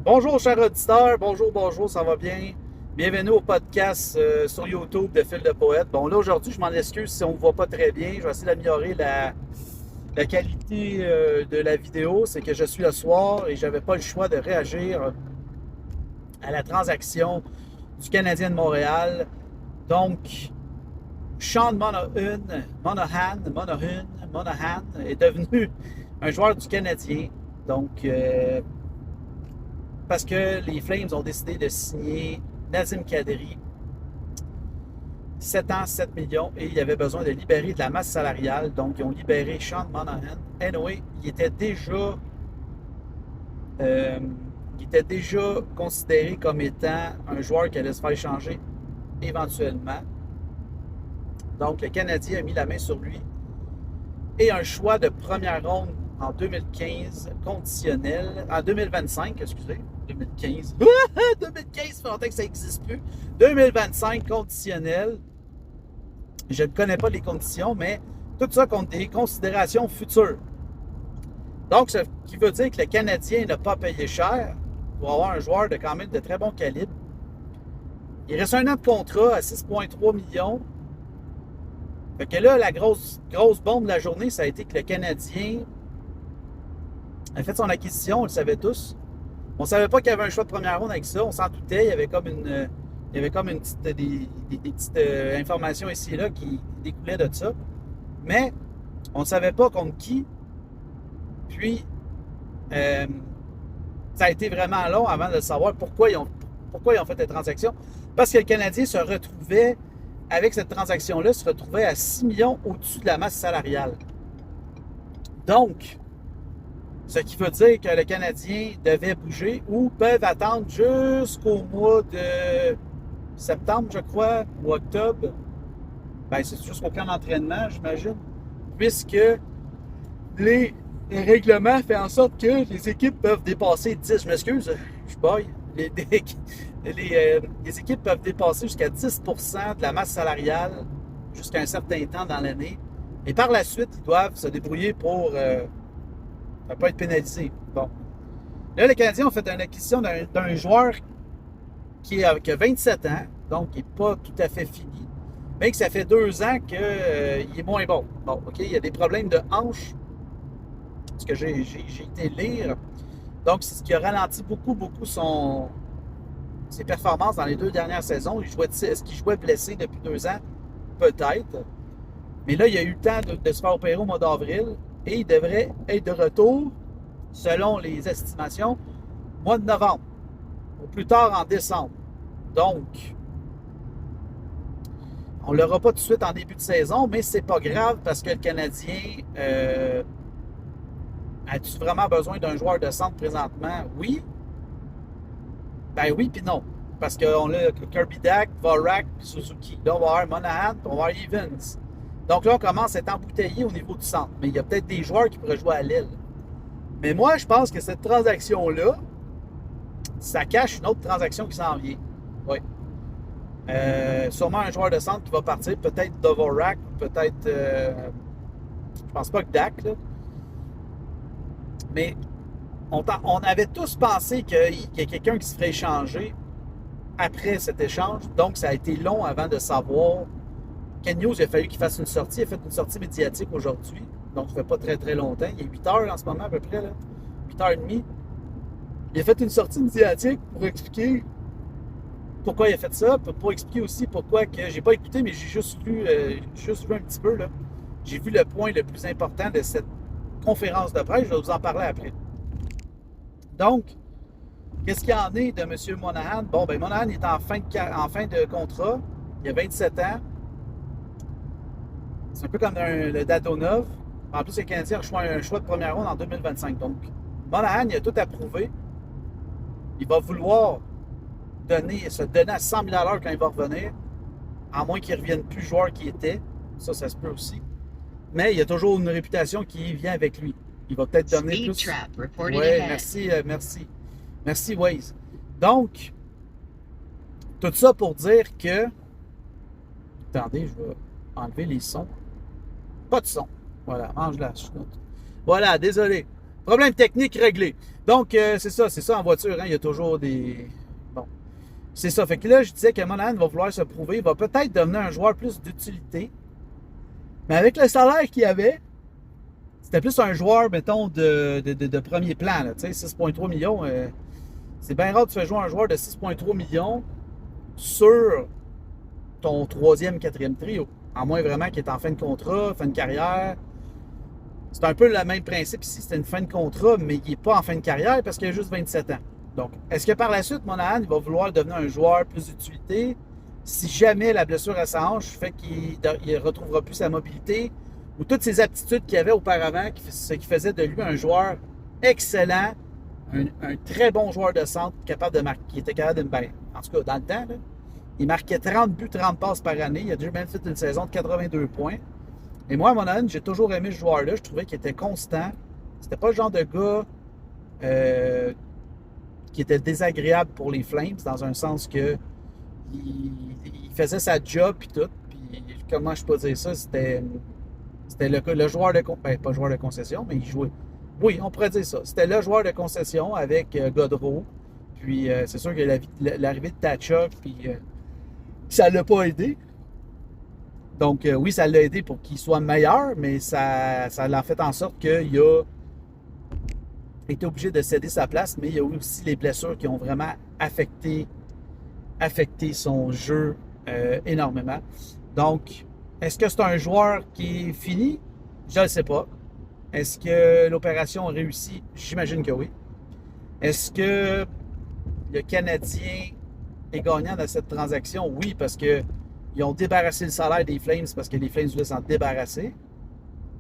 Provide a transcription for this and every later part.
Bonjour, chers auditeurs. Bonjour, ça va bien? Bienvenue au podcast sur YouTube de Fil de Poète. Bon, là, aujourd'hui, je m'en excuse si on ne voit pas très bien. Je vais essayer d'améliorer la qualité de la vidéo. C'est que je suis le soir et je n'avais pas le choix de réagir à la transaction du Canadien de Montréal. Donc, Sean Monahan est devenu un joueur du Canadien. Donc, parce que les Flames ont décidé de signer Nazem Kadri, 7 ans, 7 millions, et il y avait besoin de libérer de la masse salariale. Donc, ils ont libéré Sean Monahan. Anyway, euh, il était déjà considéré comme étant un joueur qui allait se faire échanger éventuellement. Donc, le Canadien a mis la main sur lui. Et un choix de première ronde en 2015 conditionnel, en 2025, excusez, 2015. 2015, ça fait longtemps que ça n'existe plus. 2025 conditionnel. Je ne connais pas les conditions, mais tout ça compte des considérations futures. Donc, ce qui veut dire que le Canadien n'a pas payé cher pour avoir un joueur de quand même de très bon calibre. Il reste un an de contrat à 6,3 millions. Fait que là, la grosse bombe de la journée, ça a été que le Canadien a fait son acquisition, on le savait tous. On ne savait pas qu'il y avait un choix de première ronde avec ça. On s'en doutait. Il y avait comme une petite, des petites informations ici et là qui découlaient de ça. Mais on ne savait pas contre qui. Puis, ça a été vraiment long avant de savoir pourquoi ils ont fait la transaction. Parce que le Canadien se retrouvait, avec cette transaction-là, se retrouvait à 6 millions au-dessus de la masse salariale. Donc, ce qui veut dire que le Canadien devait bouger ou peuvent attendre jusqu'au mois de septembre, je crois, ou octobre. Ben, c'est jusqu'au camp d'entraînement, j'imagine. Puisque les règlements font en sorte que les équipes peuvent dépasser 10. Je m'excuse, je baille. Les équipes peuvent dépasser jusqu'à 10% de la masse salariale jusqu'à un certain temps dans l'année. Et par la suite, ils doivent se débrouiller pour ne pas être pénalisés. Bon. Là, les Canadiens ont fait une acquisition d'un joueur qui a 27 ans, donc qui n'est pas tout à fait fini, mais que ça fait 2 ans qu'il est moins bon. Bon, OK, il y a des problèmes de hanche, ce que j'ai été lire. Donc, c'est ce qui a ralenti beaucoup ses performances dans les 2 dernières saisons. Est-ce qu'il jouait blessé depuis 2 ans? Peut-être. Mais là, il a eu le temps de se faire opérer au mois d'avril et il devrait être de retour, selon les estimations, au mois de novembre, ou plus tard en décembre. Donc, on ne l'aura pas tout de suite en début de saison, mais c'est pas grave parce que le Canadien a-tu vraiment besoin d'un joueur de centre présentement? Oui. Ben oui, puis non. Parce qu'on a Kirby Dach, Vorak, Suzuki. Là, on va avoir Monahan, puis on va avoir Evans. Donc là, on commence à être embouteillé au niveau du centre. Mais il y a peut-être des joueurs qui pourraient jouer à l'aile. Mais moi, je pense que cette transaction-là, ça cache une autre transaction qui s'en vient. Oui. Sûrement un joueur de centre qui va partir, peut-être Dvorak, peut-être. Je pense pas que Dak, là. Mais on avait tous pensé qu'il y a quelqu'un qui se ferait échanger après cet échange. Donc, ça a été long avant de savoir. Ken Hughes, il a fallu qu'il fasse une sortie. Il a fait une sortie médiatique aujourd'hui. Donc, ça fait pas très, très longtemps. Il est 8 heures en ce moment, à peu près, là. 8h30. Il a fait une sortie médiatique pour expliquer pourquoi il a fait ça, pour expliquer aussi pourquoi que j'ai pas écouté, mais j'ai juste lu un petit peu, là. J'ai vu le point le plus important de cette conférence de presse. Je vais vous en parler après. Donc, qu'est-ce qu'il y en est de M. Monahan? Bon, ben Monahan est en fin de contrat. Il a 27 ans. C'est un peu comme le Dadonov. En plus, le Canadien a un choix de première ronde en 2025. Donc, Monahan, il a tout approuvé. Il va vouloir se donner à 100 000 $ quand il va revenir, à moins qu'il ne revienne plus joueur qu'il était. Ça se peut aussi. Mais il y a toujours une réputation qui vient avec lui. Il va peut-être donner plus. Oui, merci. Merci, Waze. Donc, tout ça pour dire que. Attendez, je vais enlever les sons. Pas de son. Voilà, mange la chenoute. Voilà, désolé. Problème technique réglé. Donc, c'est ça en voiture, hein, il y a toujours des... Bon, c'est ça. Fait que là, je disais que Monahan va vouloir se prouver, il va peut-être devenir un joueur plus d'utilité, mais avec le salaire qu'il avait, c'était plus un joueur, mettons, de premier plan, là, tu sais, 6,3 millions. C'est bien rare de faire jouer un joueur de 6,3 millions sur ton troisième, quatrième trio. À moins vraiment qu'il est en fin de contrat, fin de carrière. C'est un peu le même principe ici, c'est une fin de contrat, mais il n'est pas en fin de carrière parce qu'il a juste 27 ans. Donc, est-ce que par la suite, Monahan, il va vouloir devenir un joueur plus d'utilité si jamais la blessure à sa hanche fait qu'il ne retrouvera plus sa mobilité ou toutes ses aptitudes qu'il avait auparavant, ce qui faisait de lui un joueur excellent, un très bon joueur de centre, capable de marquer, qui était capable de... Ben, en tout cas, dans le temps, là, il marquait 30 buts, 30 passes par année. Il a déjà même fait une saison de 82 points. Et moi, à Monahan, j'ai toujours aimé ce joueur-là. Je trouvais qu'il était constant. C'était pas le genre de gars qui était désagréable pour les Flames, dans un sens que il faisait sa job puis tout. Puis comment je peux dire ça? C'était le joueur de... Ben, pas joueur de concession, mais il jouait. Oui, on pourrait dire ça. C'était le joueur de concession avec Gaudreau. Puis c'est sûr que l'arrivée de Tkachuk, puis ça l'a pas aidé. Donc oui, ça l'a aidé pour qu'il soit meilleur, mais ça l'a fait en sorte qu'il a été obligé de céder sa place, mais il y a eu aussi les blessures qui ont vraiment affecté son jeu énormément. Donc, est-ce que c'est un joueur qui est fini? Je ne sais pas. Est-ce que l'opération a réussi? J'imagine que oui. Est-ce que le Canadien est gagnant dans cette transaction? Oui, parce qu'ils ont débarrassé le salaire des Flames parce que les Flames voulaient s'en débarrasser.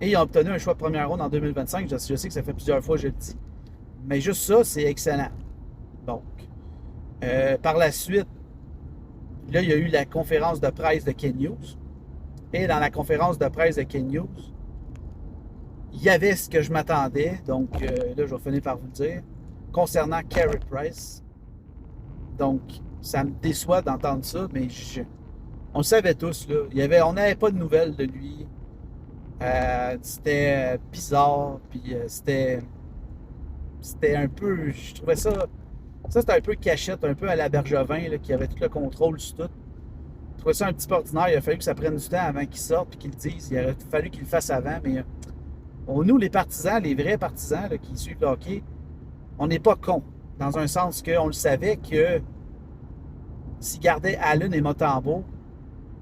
Et ils ont obtenu un choix de première ronde en 2025. Je sais que ça fait plusieurs fois que je le dis. Mais juste ça, c'est excellent. Donc, par la suite, là, il y a eu la conférence de presse de Ken Hughes. Et dans la conférence de presse de Ken Hughes, il y avait ce que je m'attendais. Donc, là, je vais finir par vous le dire. Concernant Carey Price. Donc, ça me déçoit d'entendre ça, mais on le savait tous, là. On n'avait pas de nouvelles de lui. C'était bizarre, puis c'était un peu... Je trouvais ça... Ça, c'était un peu cachette, un peu à la Bergevin, là, qui avait tout le contrôle sur tout. Je trouvais ça un petit peu ordinaire. Il a fallu que ça prenne du temps avant qu'il sorte et qu'il le dise. Il aurait fallu qu'il le fasse avant, mais nous, les partisans, les vrais partisans là, qui suivent le hockey, on n'est pas cons. Dans un sens qu'on le savait que s'il gardait Allen et Montembeault,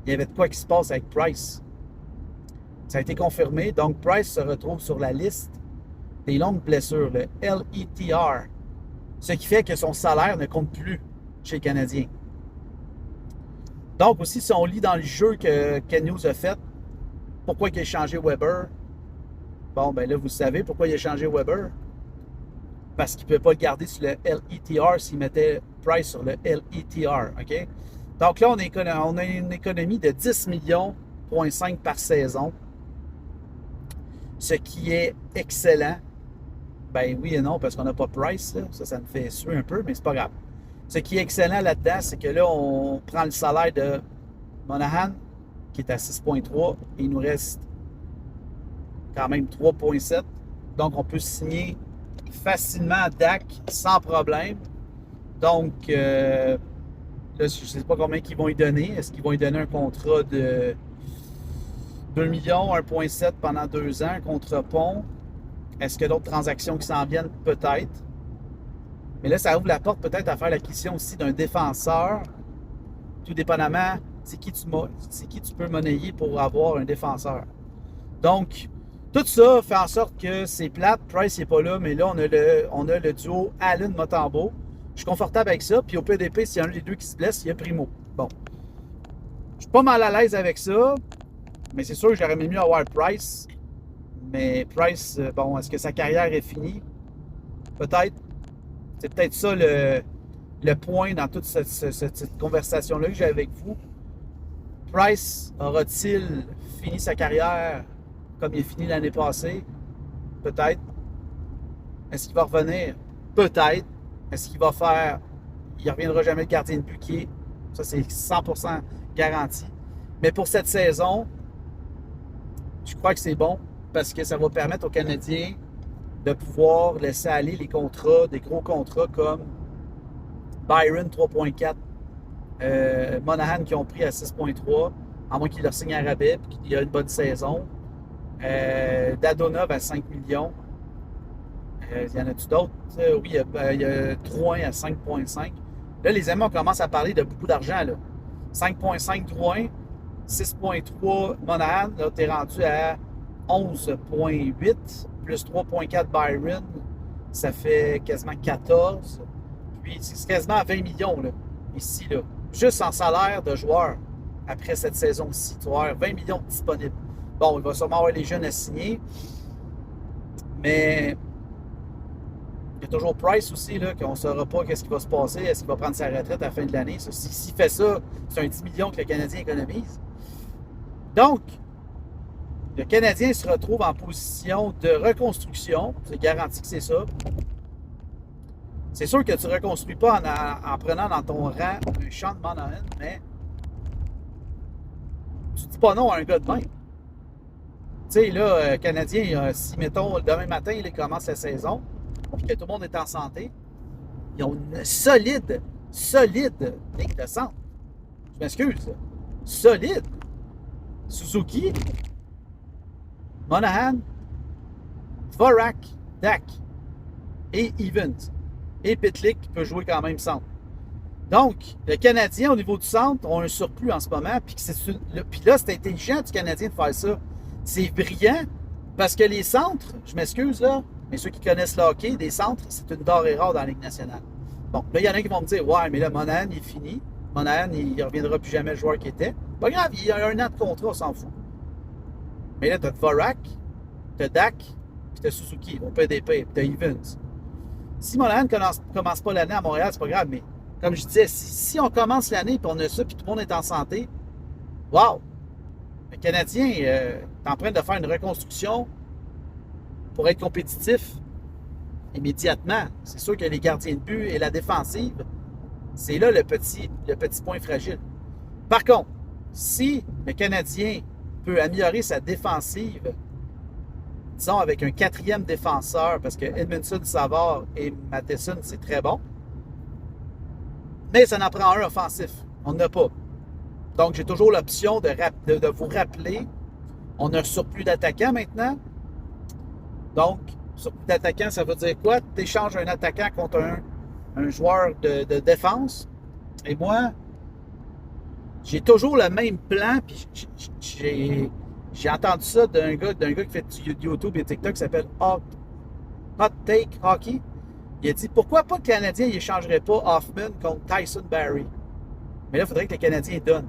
il y avait de quoi qui se passe avec Price. Ça a été confirmé. Donc, Price se retrouve sur la liste des longues blessures, le LETR. Ce qui fait que son salaire ne compte plus chez les Canadiens. Donc, aussi, si on lit dans le jeu que Ken Hughes a fait, pourquoi il a changé Weber? Bon, ben là, vous savez pourquoi il a changé Weber. Parce qu'il ne pouvait pas le garder sur le LETR s'il mettait Price sur le LETR. OK? Donc là, on a une économie de 10 millions, 0,5 par saison. Ce qui est excellent. Ben oui et non, parce qu'on n'a pas Price. Là. Ça me fait suer un peu, mais c'est pas grave. Ce qui est excellent là-dedans, c'est que là, on prend le salaire de Monahan, qui est à 6,3, et il nous reste quand même 3,7. Donc, on peut signer facilement Dak sans problème. Donc, là, je ne sais pas combien ils vont y donner. Est-ce qu'ils vont y donner un contrat de 2 millions, 1,7 pendant 2 ans, un contrat pont? Est-ce qu'il y a d'autres transactions qui s'en viennent? Peut-être. Mais là, ça ouvre la porte peut-être à faire l'acquisition aussi d'un défenseur. Tout dépendamment, c'est qui tu peux monnayer pour avoir un défenseur. Donc, tout ça fait en sorte que c'est plate. Price n'est pas là, mais là, on a le duo Allen-Montembeault. Je suis confortable avec ça. Puis au PDP, s'il y a un des deux qui se blesse, il y a Primo. Bon. Je suis pas mal à l'aise avec ça. Mais c'est sûr que j'aurais mieux avoir Price. Mais Price, bon, est-ce que sa carrière est finie? Peut-être. C'est peut-être ça le point dans toute cette conversation-là que j'ai avec vous. Price aura-t-il fini sa carrière comme il est fini l'année passée? Peut-être. Est-ce qu'il va revenir? Peut-être. Est-ce qu'il va faire... Il ne reviendra jamais le gardien de but qui est... Ça, c'est 100% garanti. Mais pour cette saison, je crois que c'est bon parce que ça va permettre aux Canadiens de pouvoir laisser aller les contrats, des gros contrats comme Byron 3.4, Monahan qui ont pris à 6.3, à moins qu'il leur signe un rabais et qu'il y a une bonne saison. Dadonov à 5 millions. Il y en a-tu d'autres? Oui, il y a Drouin à 5,5. Là, les amis, on commence à parler de beaucoup d'argent. 5,5 Drouin, 6,3 Monahan. Là, tu es rendu à 11,8 plus 3,4 Byron. Ça fait quasiment 14. Puis, c'est quasiment à 20 millions là, ici. Là. Juste en salaire de joueur après cette saison-ci. Tu vas avoir 20 millions disponibles. Bon, il va sûrement avoir les jeunes à signer. Mais il y a toujours Price aussi, là, qu'on ne saura pas qu'est-ce qui va se passer. Est-ce qu'il va prendre sa retraite à la fin de l'année? S'il fait ça, c'est un 10 millions que le Canadien économise. Donc, le Canadien se retrouve en position de reconstruction. C'est garanti que c'est ça. C'est sûr que tu ne reconstruis pas en prenant dans ton rang un Sean Monahan, mais tu ne dis pas non à un gars de même. Tu sais, là, Canadien, si, mettons, demain matin, il commence la saison, puis que tout le monde est en santé, ils ont une solide ligne de centre. Je m'excuse. Solide. Suzuki, Monahan, Dvorak, Dak et Evans. Et Pitlick qui peut jouer quand même centre. Donc, le Canadien, au niveau du centre, ont un surplus en ce moment. Puis là, c'est intelligent du Canadien de faire ça. C'est brillant parce que les centres, je m'excuse là, mais ceux qui connaissent le hockey, des centres, c'est une denrée rare dans la Ligue nationale. Bon, là, il y en a qui vont me dire, ouais, mais là, Monahan, il est fini. Monahan, il ne reviendra plus jamais le joueur qu'il était. Pas grave, il a un an de contrat, on s'en fout. Mais là, tu as Dvorak, tu as Dak, puis tu as Suzuki, au PDP, puis tu as Evans. Si Monahan ne commence pas l'année à Montréal, c'est pas grave, mais comme je disais, si on commence l'année et on a ça, puis tout le monde est en santé, wow! Le Canadien est en train de faire une reconstruction pour être compétitif immédiatement. C'est sûr que les gardiens de but et la défensive, c'est là le petit point fragile. Par contre, si le Canadien peut améliorer sa défensive, disons avec un quatrième défenseur, parce que Edmundson, Savard et Matheson, c'est très bon, mais ça en prend un offensif. On n'en a pas. Donc, j'ai toujours l'option de vous rappeler, on a un surplus d'attaquants maintenant. Donc, surplus d'attaquants, ça veut dire quoi? Tu échanges un attaquant contre un joueur de défense. Et moi, j'ai toujours le même plan, puis j'ai entendu ça d'un gars qui fait du YouTube et TikTok qui s'appelle Hot Take Hockey. Il a dit, pourquoi pas le Canadien n'échangerait pas Hoffman contre Tyson Barrie? Mais là, il faudrait que le Canadien donne.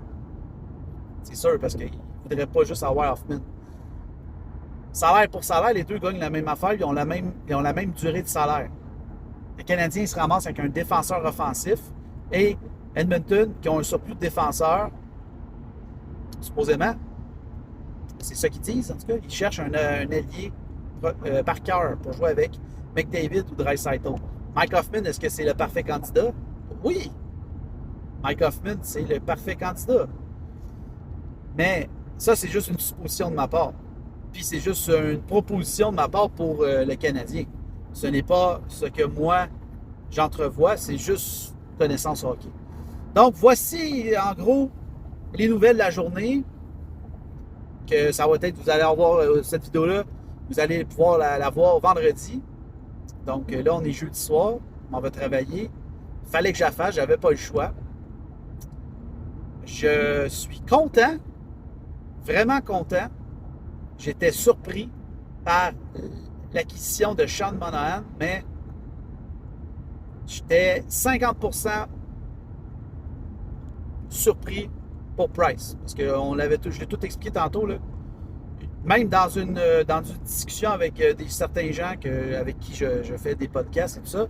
C'est sûr, parce qu'il ne voudrait pas juste avoir Hoffman. Salaire pour salaire, les deux gagnent la même affaire, ils ont la même durée de salaire. Le Canadien se ramasse avec un défenseur offensif et Edmonton, qui ont un surplus de défenseurs, supposément. C'est ça qu'ils disent, en tout cas. Ils cherchent un allié par cœur pour jouer avec McDavid ou Draisaitl. Mike Hoffman, est-ce que c'est le parfait candidat? Oui! Mike Hoffman, c'est le parfait candidat. Mais ça, c'est juste une supposition de ma part. Puis c'est juste une proposition de ma part pour le Canadien. Ce n'est pas ce que moi, j'entrevois, c'est juste connaissance hockey. Donc, voici, en gros, les nouvelles de la journée. Que ça va être, vous allez avoir cette vidéo-là, vous allez pouvoir la voir vendredi. Donc là, on est jeudi soir, on va travailler. Il fallait que j'affasse, j'avais pas le choix. Je suis content, vraiment content. J'étais surpris par l'acquisition de Sean Monahan, mais j'étais 50% surpris pour Price. Parce que je l'ai tout expliqué tantôt. Là. Même dans une discussion avec certains gens avec qui je fais des podcasts et tout ça,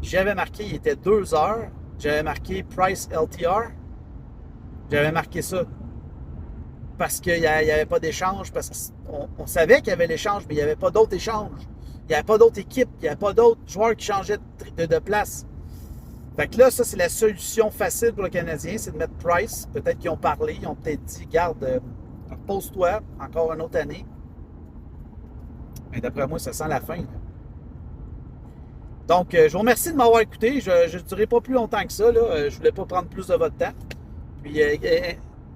j'avais marqué, il était 2 heures, j'avais marqué Price LTR, j'avais marqué ça. Parce qu'il n'y avait pas d'échange, parce qu'on savait qu'il y avait l'échange, mais il n'y avait pas d'autres échanges. Il n'y avait pas d'autres équipes, il n'y avait pas d'autres joueurs qui changeaient de place. Fait que là, ça, c'est la solution facile pour le Canadien, c'est de mettre Price. Peut-être qu'ils ont parlé, ils ont peut-être dit, garde, repose-toi, encore une autre année. Mais d'après moi, ça sent la fin. Là. Donc, je vous remercie de m'avoir écouté. Je ne durerai pas plus longtemps que ça. Là. Je ne voulais pas prendre plus de votre temps. Puis,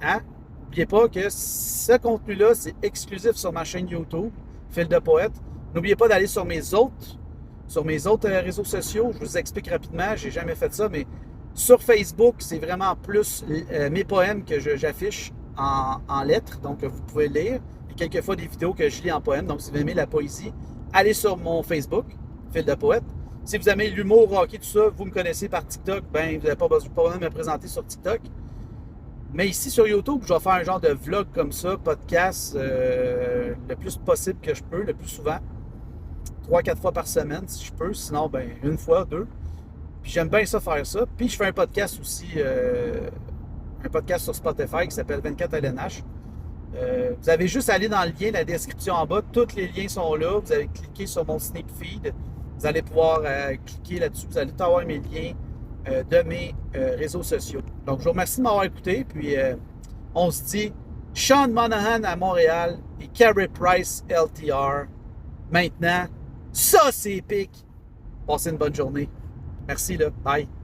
hein? N'oubliez pas que ce contenu-là, c'est exclusif sur ma chaîne YouTube, Fil de Poète. N'oubliez pas d'aller sur mes autres réseaux sociaux. Je vous explique rapidement. J'ai jamais fait ça, mais sur Facebook, c'est vraiment plus mes poèmes que j'affiche en lettres. Donc, vous pouvez lire. Et quelquefois des vidéos que je lis en poème. Donc, si vous aimez la poésie, allez sur mon Facebook, Fil de Poète. Si vous aimez l'humour, hockey, tout ça, vous me connaissez par TikTok, ben vous n'avez pas besoin de me présenter sur TikTok. Mais ici sur YouTube, je vais faire un genre de vlog comme ça, podcast, le plus possible que je peux, le plus souvent. 3-4 fois par semaine si je peux, sinon ben une fois, deux. Puis j'aime bien ça faire ça. Puis je fais un podcast aussi, un podcast sur Spotify qui s'appelle 24 LNH. Vous avez juste à aller dans le lien, la description en bas. Tous les liens sont là. Vous avez cliqué sur mon sneak feed. Vous allez pouvoir cliquer là-dessus. Vous allez avoir mes liens de mes réseaux sociaux. Donc, je vous remercie de m'avoir écouté. Puis, on se dit Sean Monahan à Montréal et Carey Price LTR. Maintenant, ça, c'est épique. Passez une bonne journée. Merci, là. Bye.